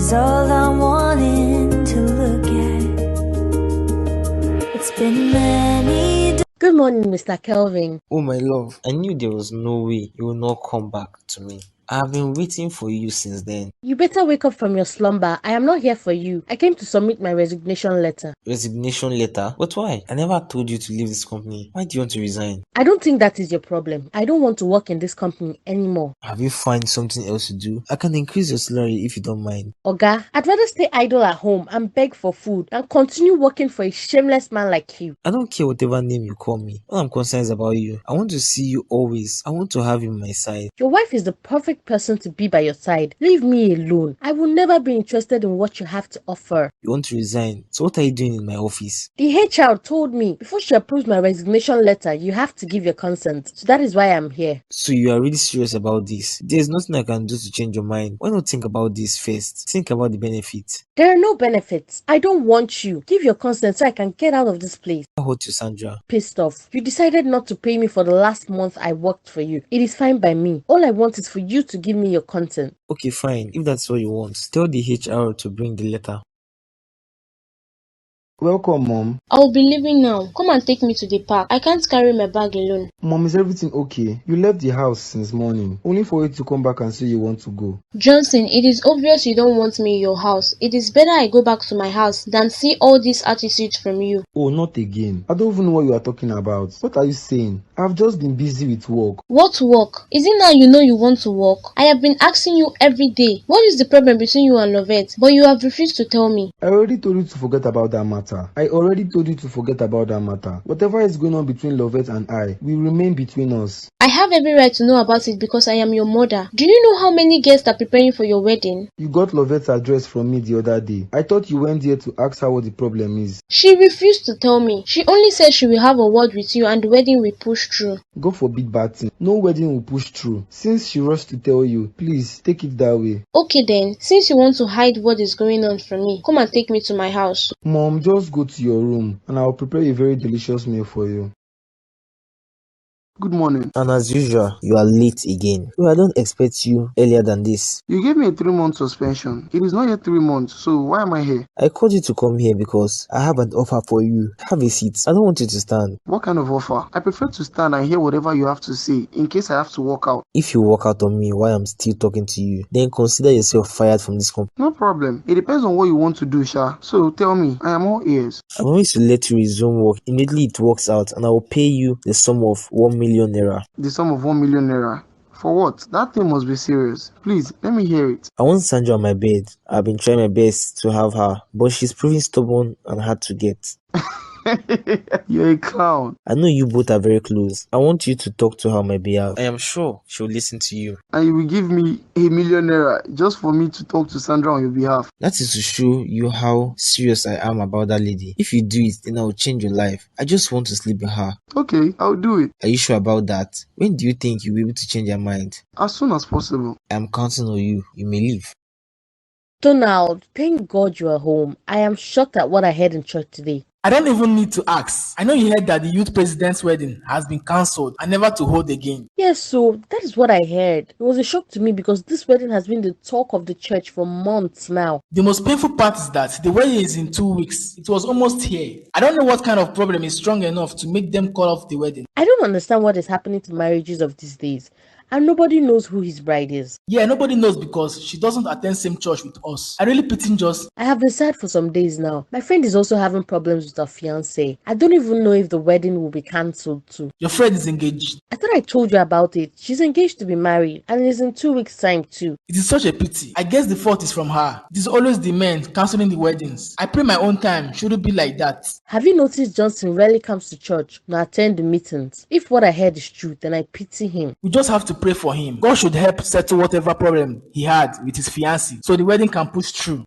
is all I'm wanting to look at. It's been many. Good morning, Mr. Kelvin. Oh, my love, I knew there was no way you will not come back to me. I have been waiting for you since then. You better wake up from your slumber. I am not here for you. I came to submit my resignation letter. Resignation letter? But why? I never told you to leave this company. Why do you want to resign? I don't think that is your problem. I don't want to work in this company anymore. Have you found something else to do? I can increase your salary if you don't mind. Oga, I'd rather stay idle at home and beg for food than continue working for a shameless man like you. I don't care whatever name you call me. All I'm concerned is about you. I want to see you always. I want to have you on my side. Your wife is the perfect person to be by your side. Leave me alone. I will never be interested in what you have to offer. You want to resign? So what are you doing in my office? The HR told me before she approves my resignation letter, you have to give your consent. So that is why I'm here. So you are really serious about this? There's nothing I can do to change your mind. Why not think about this first? Think about the benefits. There are no benefits. I don't want you. Give your consent so I can get out of this place. I hurt you, Sandra. Pissed off. You decided not to pay me for the last month I worked for you. It is fine by me. All I want is for you to give me your consent. Okay, fine. If that's what you want, tell the HR to bring the letter. Welcome, Mom. I'll be leaving now. Come and take me to the park. I can't carry my bag alone. Mom, is everything okay? You left the house since morning, only for you to come back and say you want to go. Johnson, it is obvious you don't want me in your house. It is better I go back to my house than see all this attitude from you. Oh, not again. I don't even know what you are talking about. What are you saying? I've just been busy with work. What work? Is it now you know you want to work? I have been asking you every day. What is the problem between you and Lovette? But you have refused to tell me. I already told you to forget about that matter. Whatever is going on between Lovette and I will remain between us. I have every right to know about it because I am your mother. Do you know how many guests are preparing for your wedding? You got Lovette's address from me the other day. I thought you went there to ask her what the problem is. She refused to tell me. She only said she will have a word with you and the wedding will push through. God forbid bad thing. No wedding will push through. Since she rushed to tell you, please take it that way. Okay then, since you want to hide what is going on from me, come and take me to my house. Mom, just go to your room and I'll prepare a very delicious meal for you. Good morning. And as usual, you are late again. Well, I don't expect you earlier than this. You gave me a 3-month suspension. It is not yet 3 months, so why am I here? I called you to come here because I have an offer for you. Have a seat. I don't want you to stand. What kind of offer? I prefer to stand and hear whatever you have to say in case I have to walk out. If you walk out on me while I'm still talking to you, then consider yourself fired from this company. No problem. It depends on what you want to do, Sha. So tell me, I am all ears. I promise to let you resume work immediately it works out, and I will pay you the sum of 1 million naira. The sum of 1 million naira? For what? That thing must be serious. Please, let me hear it. I want Sandra on my bed. I've been trying my best to have her, but she's proving stubborn and hard to get. You're a clown. I know you both are very close. I want you to talk to her on my behalf. I am sure she'll listen to you. And you will give me 1 million naira just for me to talk to Sandra on your behalf. That is to show you how serious I am about that lady. If you do it, then I will change your life. I just want to sleep with her. Okay, I'll do it. Are you sure about that? When do you think you'll be able to change your mind? As soon as possible. I am counting on you. You may leave. Donald, thank God you are home. I am shocked at what I heard in church today. I don't even need to ask. I know you heard that the youth president's wedding has been cancelled and never to hold again. Yes, so that is what I heard. It was a shock to me because this wedding has been the talk of the church for months now. The most painful part is that the wedding is in 2 weeks. It was almost here. I don't know what kind of problem is strong enough to make them call off the wedding. I don't understand what is happening to marriages of these days. And nobody knows who his bride is. Yeah, nobody knows because she doesn't attend same church with us. I really pity Just. I have been sad for some days now. My friend is also having problems with her fiancé. I don't even know if the wedding will be cancelled too. Your friend is engaged. I thought I told you about it. She's engaged to be married and it is in 2 weeks' time too. It is such a pity. I guess the fault is from her. It is always the men cancelling the weddings. I pray my own time shouldn't be like that. Have you noticed Johnson rarely comes to church nor attend the meetings? If what I heard is true, then I pity him. We just have to pray for him. God should help settle whatever problem he had with his fiancée so the wedding can push through.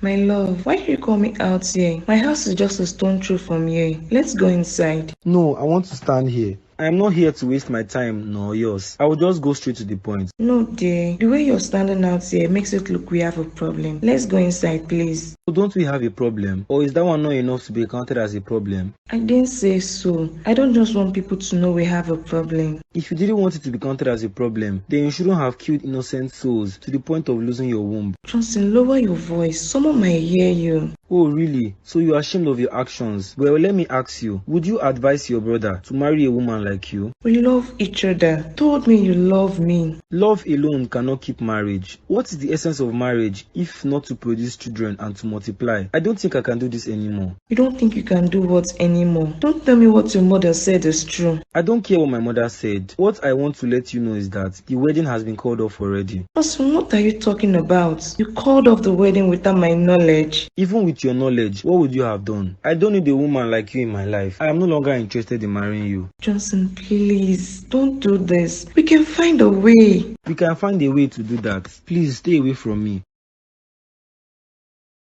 My love, why did you call me out here? My house is just a stone throw from here. Let's go inside. No, I want to stand here. I am not here to waste my time nor yours. I will just go straight to the point. No, dear. The way you're standing out here makes it look we have a problem. Let's go inside, please. So don't we have a problem? Or is that one not enough to be counted as a problem? I didn't say so. I don't just want people to know we have a problem. If you didn't want it to be counted as a problem, then you shouldn't have killed innocent souls to the point of losing your womb. Johnson, lower your voice. Someone might hear you. Oh, really? So you are ashamed of your actions? Well, let me ask you, would you advise your brother to marry a woman like you? We love each other. Told me you love me. Love alone cannot keep marriage. What is the essence of marriage if not to produce children and to multiply? I don't think I can do this anymore. You don't think you can do what anymore? Don't tell me what your mother said is true. I don't care what my mother said. What I want to let you know is that the wedding has been called off already. Johnson, what are you talking about? You called off the wedding without my knowledge. Even with your knowledge, what would you have done? I don't need a woman like you in my life. I am no longer interested in marrying you. Johnson, please, don't do this. We can find a way. We can find a way to do that. Please stay away from me.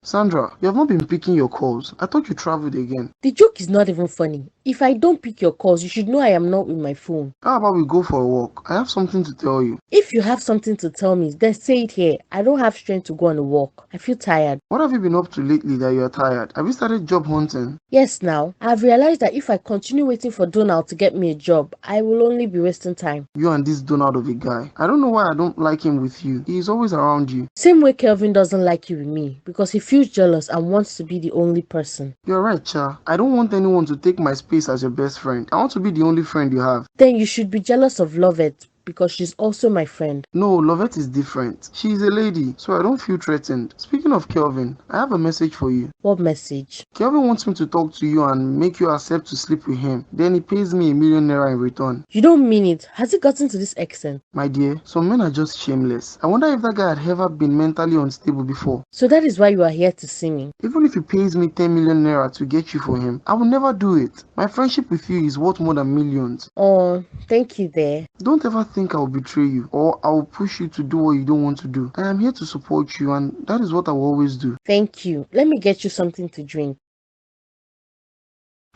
Sandra, you have not been picking your calls. I thought you traveled again. The joke is not even funny. If I don't pick your calls, you should know I am not with my phone. How about we go for a walk? I have something to tell you. If you have something to tell me, then say it here. I don't have strength to go on a walk. I feel tired. What have you been up to lately that you are tired? Have you started job hunting? Yes, now. I have realized that if I continue waiting for Donald to get me a job, I will only be wasting time. You and this Donald of a guy. I don't know why I don't like him with you. He is always around you. Same way Kelvin doesn't like you with me, because he feels jealous and wants to be the only person. You're right, Cha. I don't want anyone to take my space as your best friend. I want to be the only friend you have. Then you should be jealous of Lovett, because she's also my friend. No, Lovette is different. She is a lady, so I don't feel threatened. Speaking of Kelvin, I have a message for you. What message? Kelvin wants me to talk to you and make you accept to sleep with him. Then he pays me ₦1 million in return. You don't mean it. Has it gotten to this extent? My dear, some men are just shameless. I wonder if that guy had ever been mentally unstable before. So that is why you are here to see me. Even if he pays me ₦10 million to get you for him, I will never do it. My friendship with you is worth more than millions. Oh, thank you there. Don't ever think I will betray you or I will push you to do what you don't want to do. I am here to support you, and that is what I will always do. Thank you. Let me get you something to drink.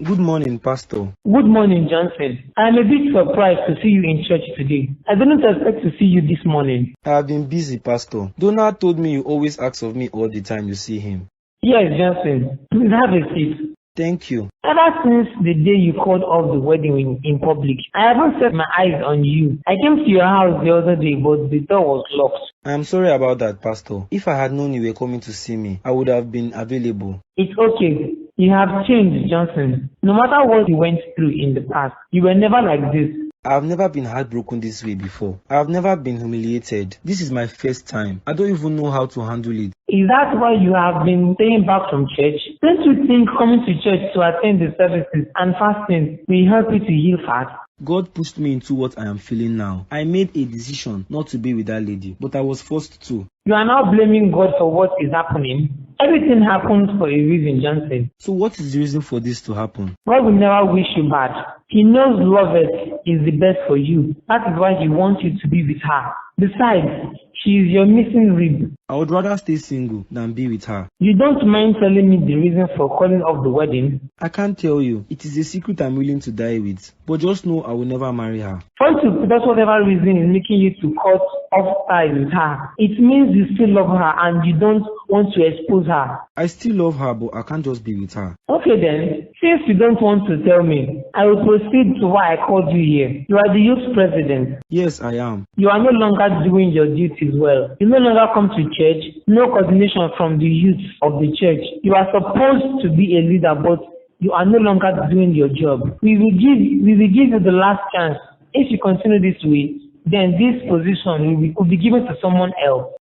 Good morning, Pastor. Good morning, Johnson. I am a bit surprised to see you in church today. I didn't expect to see you this morning. I have been busy, Pastor. Donald told me you always ask of me all the time you see him. Yes, Johnson. Please have a seat. Thank you. Ever since the day you called off the wedding in public, I haven't set my eyes on you. I came to your house the other day, but the door was locked. I am sorry about that, Pastor. If I had known you were coming to see me, I would have been available. It's okay. You have changed, Johnson. No matter what you went through in the past, you were never like this. I have never been heartbroken this way before. I have never been humiliated. This is my first time. I don't even know how to handle it. Is that why you have been staying back from church? Don't you think coming to church to attend the services and fasting will help you to heal fast? God pushed me into what I am feeling now. I made a decision not to be with that lady, but I was forced to. You are now blaming God for what is happening. Everything happens for a reason, Johnson. So what is the reason for this to happen? God will never wish you bad. He knows Lovett is the best for you. That is why he wants you to be with her. Besides, she is your missing rib. I would rather stay single than be with her. You don't mind telling me the reason for calling off the wedding? I can't tell you. It is a secret I'm willing to die with. But just know I will never marry her. That's whatever reason is making you to cut off ties with her. It means you still love her and you don't want to expose her. I still love her, but I can't just be with her. Okay then, since you don't want to tell me, I will proceed to why I called you here. You are the youth president. Yes, I am. You are no longer doing your duties well. You no longer come to church, no coordination from the youth of the church. You are supposed to be a leader, but you are no longer doing your job. We will give you the last chance. If you continue this way, then this position will be given to someone else.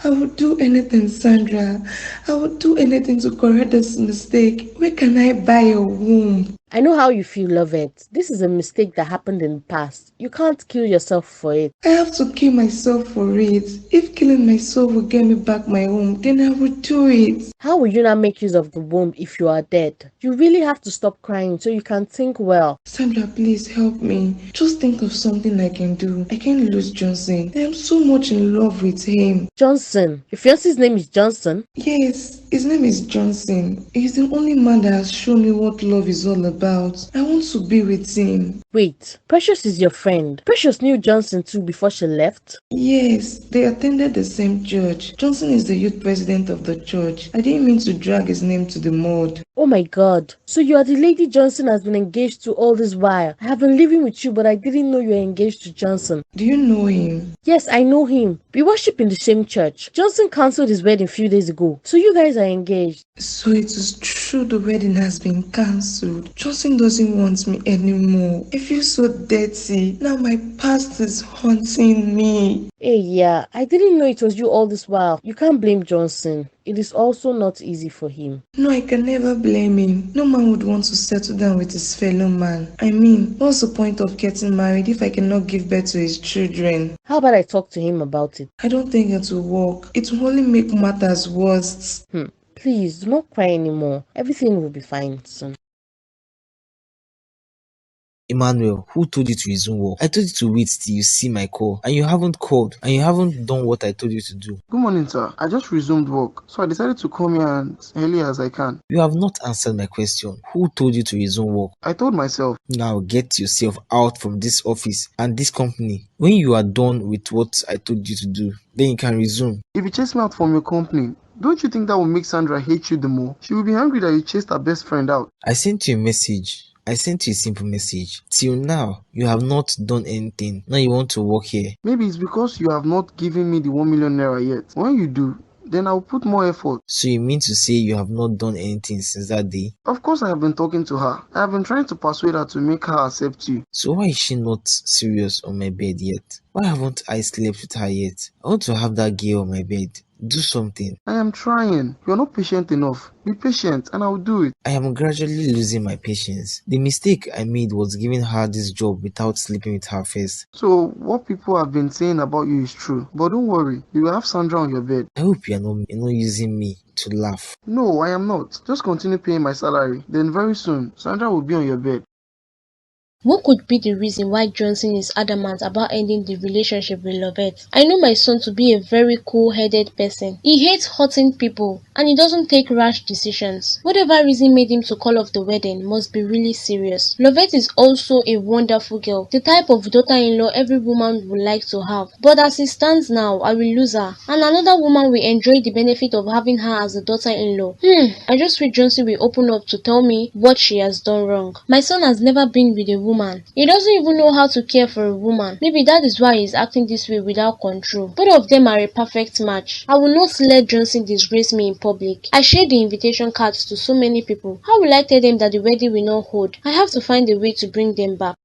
I would do anything, Sandra. I would do anything to correct this mistake. Where can I buy a womb? I know how you feel, Lovett. This is a mistake that happened in the past. You can't kill yourself for it. I have to kill myself for it. If killing myself will get me back my home, then I will do it. How will you not make use of the womb if you are dead? You really have to stop crying so you can think well. Sandra, please help me. Just think of something I can do. I can't lose Johnson. I am so much in love with him. Johnson? Your fiance's name is Johnson? Yes, his name is Johnson. He's the only man that has shown me what love is all about. I want to be with him. Wait, Precious is your friend. Precious knew Johnson too before she left? Yes, they attended the same church. Johnson is the youth president of the church. I didn't mean to drag his name to the mud. Oh my god. So you are the lady Johnson has been engaged to all this while. I have been living with you, but I didn't know you were engaged to Johnson. Do you know him? Yes, I know him. We worship in the same church. Johnson cancelled his wedding a few days ago. So you guys are engaged. So it is true the wedding has been cancelled. Johnson doesn't want me anymore. I feel so dirty. Now my past is haunting me. Hey, yeah, I didn't know it was you all this while. You can't blame Johnson. It is also not easy for him. No, I can never blame him. No man would want to settle down with his fellow man. I mean, what's the point of getting married if I cannot give birth to his children? How about I talk to him about it? I don't think it will work. It will only make matters worse. Please, do not cry anymore. Everything will be fine soon. Emmanuel, who told you to resume work? I told you to wait till you see my call, and you haven't called, and you haven't done what I told you to do. Good morning, sir. I just resumed work, so I decided to come here as early as I can. You have not answered my question. Who told you to resume work? I told myself. Now get yourself out from this office and this company. When you are done with what I told you to do, then you can resume. If you chase me out from your company, don't you think that will make Sandra hate you the more? She will be angry that you chased her best friend out. I sent you a message. I sent you a simple message. Till now, you have not done anything. Now you want to work here. Maybe it's because you have not given me the 1 million naira yet. When you do, then I'll put more effort. So you mean to say you have not done anything since that day? Of course I have been talking to her. I have been trying to persuade her to make her accept you. So why is she not serious on my bed yet? Why haven't I slept with her yet? I want to have that girl on my bed. Do something. I am trying. You're not patient enough. Be patient and I'll do it. I am gradually losing my patience. The mistake I made was giving her this job without sleeping with her first. So what people have been saying about you is true. But don't worry, you will have Sandra on your bed. I hope you're not using me to laugh. No, I am not. Just continue paying my salary. Then very soon, Sandra will be on your bed. What could be the reason why Johnson is adamant about ending the relationship with Lovette? I know my son to be a very cool-headed person. He hates hurting people and he doesn't take rash decisions. Whatever reason made him to call off the wedding must be really serious. Lovette is also a wonderful girl, the type of daughter-in-law every woman would like to have. But as it stands now, I will lose her and another woman will enjoy the benefit of having her as a daughter-in-law. I just wish Johnson will open up to tell me what she has done wrong. My son has never been with a woman. He doesn't even know how to care for a woman. Maybe that is why he's acting this way without control. Both of them are a perfect match. I will not let Johnson disgrace me in public. I shared the invitation cards to so many people. How will I tell them that the wedding will not hold? I have to find a way to bring them back.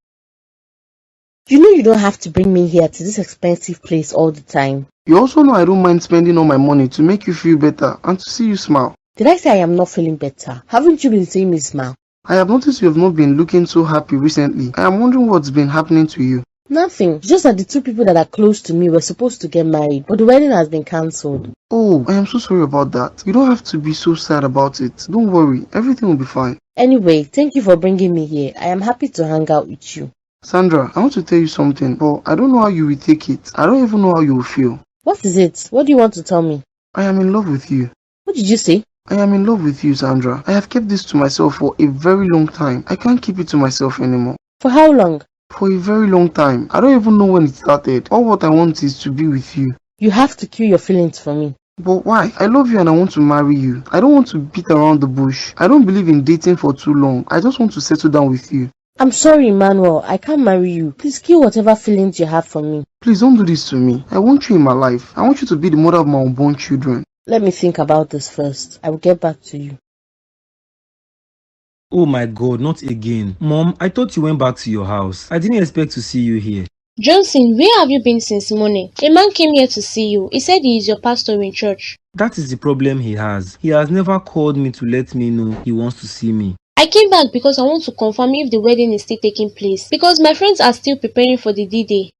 You know you don't have to bring me here to this expensive place all the time. You also know I don't mind spending all my money to make you feel better and to see you smile. Did I say I am not feeling better? Haven't you been seeing me smile? I have noticed you have not been looking so happy recently. I am wondering what's been happening to you. Nothing. Just that the two people that are close to me were supposed to get married, but the wedding has been cancelled. Oh, I am so sorry about that. You don't have to be so sad about it. Don't worry, everything will be fine. Anyway, thank you for bringing me here. I am happy to hang out with you. Sandra, I want to tell you something, but I don't know how you will take it. I don't even know how you will feel. What is it? What do you want to tell me? I am in love with you. What did you say? I am in love with you, Sandra. I have kept this to myself for a very long time. I can't keep it to myself anymore. For how long? For a very long time. I don't even know when it started. All what I want is to be with you. You have to kill your feelings for me. But why? I love you and I want to marry you. I don't want to beat around the bush. I don't believe in dating for too long. I just want to settle down with you. I'm sorry, Emmanuel. I can't marry you. Please kill whatever feelings you have for me. Please don't do this to me. I want you in my life. I want you to be the mother of my unborn children. Let me think about this first. I will get back to you. Oh my God, not again. Mom, I thought you went back to your house. I didn't expect to see you here. Johnson, where have you been since morning? A man came here to see you. He said he is your pastor in church. That is the problem he has. He has never called me to let me know he wants to see me. I came back because I want to confirm if the wedding is still taking place. Because my friends are still preparing for the D-Day.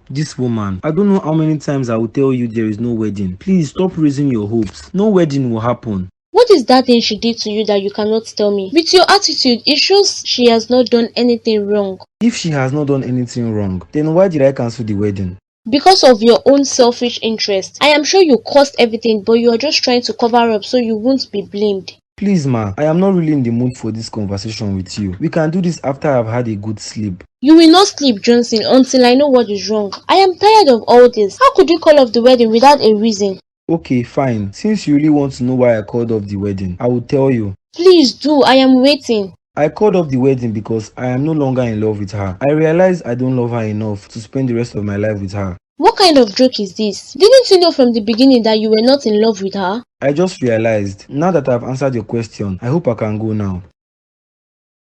This woman. I don't know how many times I will tell you there is no wedding. Please stop raising your hopes. No wedding will happen. What is that thing she did to you that you cannot tell me? With your attitude, it shows she has not done anything wrong. If she has not done anything wrong, then why did I cancel the wedding? Because of your own selfish interest. I am sure you caused everything, but you are just trying to cover up so you won't be blamed. Please, ma, I am not really in the mood for this conversation with you. We can do this after I've had a good sleep. You will not sleep, Johnson, until I know what is wrong. I am tired of all this. How could you call off the wedding without a reason? Okay, fine. Since you really want to know why I called off the wedding, I will tell you. Please do, I am waiting. I called off the wedding because I am no longer in love with her. I realized I don't love her enough to spend the rest of my life with her. What kind of joke is this? Didn't you know from the beginning that you were not in love with her? I just realized. Now that I've answered your question, I hope I can go now.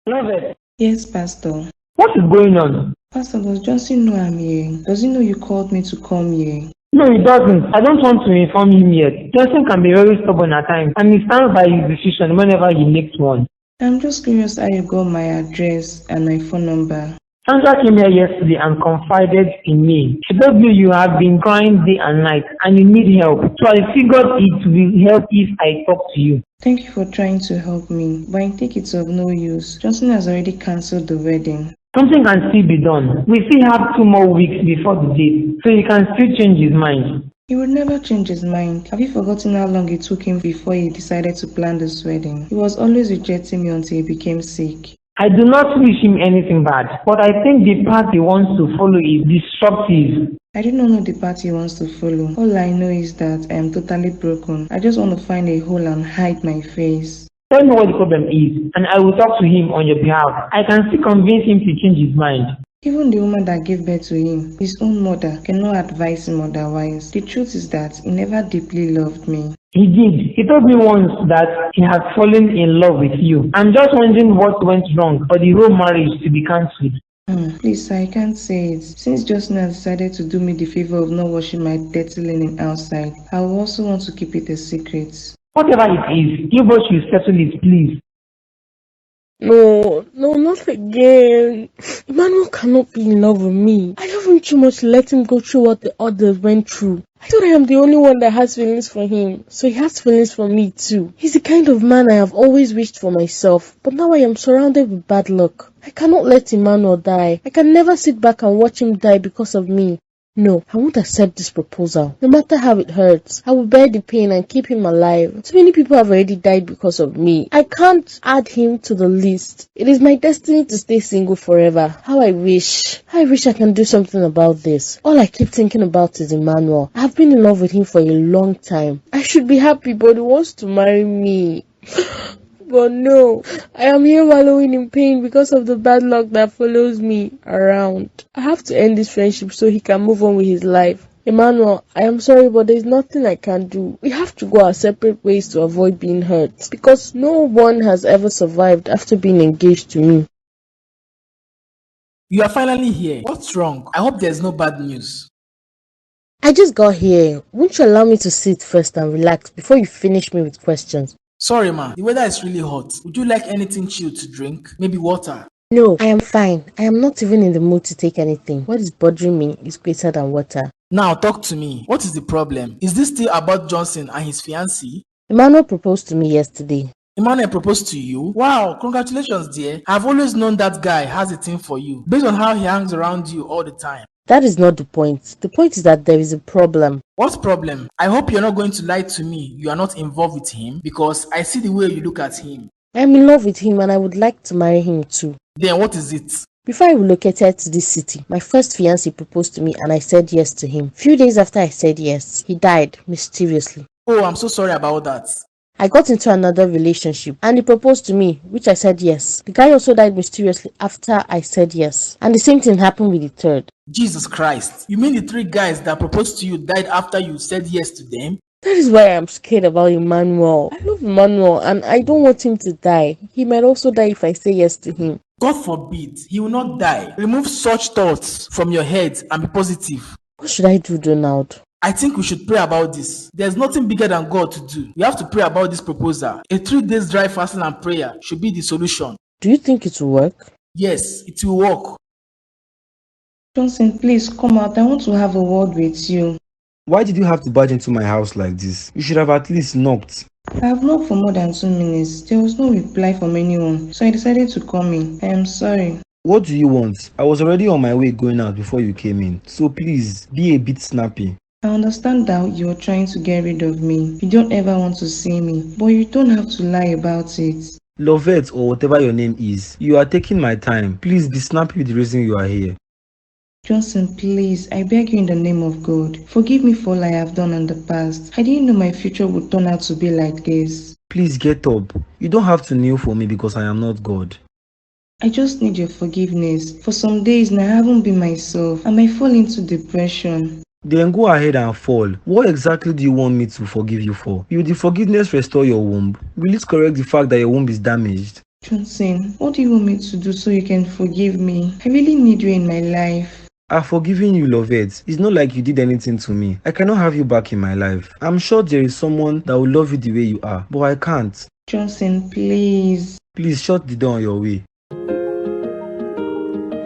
Love it. Yes, Pastor. What is going on? Pastor, does Johnson know I'm here? Does he know you called me to come here? No, he doesn't. I don't want to inform him yet. Johnson can be very stubborn at times, and he stands by his decision whenever he makes one. I'm just curious how you got my address and my phone number. Sandra came here yesterday and confided in me. She told me you have been crying day and night and you need help. So I figured it will help if I talk to you. Thank you for trying to help me, but I think it's of no use. Johnson has already cancelled the wedding. Something can still be done. We still have 2 more weeks before the date, so he can still change his mind. He would never change his mind. Have you forgotten how long it took him before he decided to plan this wedding? He was always rejecting me until he became sick. I do not wish him anything bad, but I think the path he wants to follow is destructive. I do not know the path he wants to follow. All I know is that I am totally broken. I just want to find a hole and hide my face. Tell me what the problem is, and I will talk to him on your behalf. I can still convince him to change his mind. Even the woman that gave birth to him, his own mother, cannot advise him otherwise. The truth is that he never deeply loved me. He did. He told me once that he had fallen in love with you. I'm just wondering what went wrong for the whole marriage to be cancelled. Please, I can't say it. Since just now decided to do me the favor of not washing my dirty linen outside, I will also want to keep it a secret. Whatever it is, you both should settle it, please. No, not again. Emmanuel cannot be in love with me. I love him too much to let him go through what the others went through. I thought I am the only one that has feelings for him, so he has feelings for me too. He's the kind of man I have always wished for myself, but now I am surrounded with bad luck. I cannot let Emmanuel die. I can never sit back and watch him die because of me. No, I won't accept this proposal. No matter how it hurts, I will bear the pain and keep him alive. Too many people have already died because of me. I can't add him to the list. It is my destiny to stay single forever. How I wish I can do something about this. All I keep thinking about is Emmanuel. I have been in love with him for a long time. I should be happy, but he wants to marry me. But no, I am here wallowing in pain because of the bad luck that follows me around. I have to end this friendship so he can move on with his life. Emmanuel, I am sorry, but there is nothing I can do. We have to go our separate ways to avoid being hurt, because no one has ever survived after being engaged to me. You are finally here. What's wrong? I hope there's no bad news. I just got here. Won't you allow me to sit first and relax before you finish me with questions? Sorry, ma. The weather is really hot. Would you like anything chilled to drink? Maybe water? No, I am fine. I am not even in the mood to take anything. What is bothering me is greater than water. Now talk to me. What is the problem? Is this still about Johnson and his fiancée? Emmanuel proposed to me yesterday. Emmanuel proposed to you? Wow, congratulations, dear. I've always known that guy has a thing for you, based on how he hangs around you all the time. That is not the point. The point is that there is a problem. What problem? I hope you're not going to lie to me. You are not involved with him, because I see the way you look at him. I am in love with him and I would like to marry him too. Then what is it? Before I relocated to this city, my first fiancé proposed to me and I said yes to him. Few days after I said yes, he died mysteriously. Oh, I'm so sorry about that. I got into another relationship and he proposed to me, which I said yes. The guy also died mysteriously after I said yes. And the same thing happened with the third. Jesus Christ. You mean the 3 guys that proposed to you died after you said yes to them? That is why I'm scared about Emmanuel. I love Emmanuel and I don't want him to die. He might also die if I say yes to him. God forbid, he will not die. Remove such thoughts from your head and be positive. What should I do, Donald? I think we should pray about this. There's nothing bigger than God to do. We have to pray about this proposal. A 3 days dry fasting and prayer should be the solution. Do you think it will work? Yes, it will work. Johnson, please come out. I want to have a word with you. Why did you have to barge into my house like this? You should have at least knocked. I have knocked for more than 2 minutes. There was no reply from anyone, so I decided to come in. I am sorry. What do you want? I was already on my way going out before you came in, so please be a bit snappy. I understand that you're trying to get rid of me. You don't ever want to see me, but you don't have to lie about it. Lovette, or whatever your name is, you are taking my time. Please be snappy with the reason you are here. Johnson, please, I beg you in the name of God, forgive me for all I have done in the past. I didn't know my future would turn out to be like this. Please get up. You don't have to kneel for me because I am not God. I just need your forgiveness. For some days now, I haven't been myself. I might fall into depression. Then go ahead and fall. What exactly do you want me to forgive you for? Will the forgiveness restore your womb? Will it correct the fact that your womb is damaged? Johnson, what do you want me to do so you can forgive me? I really need you in my life. I've forgiven you, Lovette. It's not like you did anything to me. I cannot have you back in my life. I'm sure there is someone that will love you the way you are, but I can't. Johnson, please. Please shut the door on your way.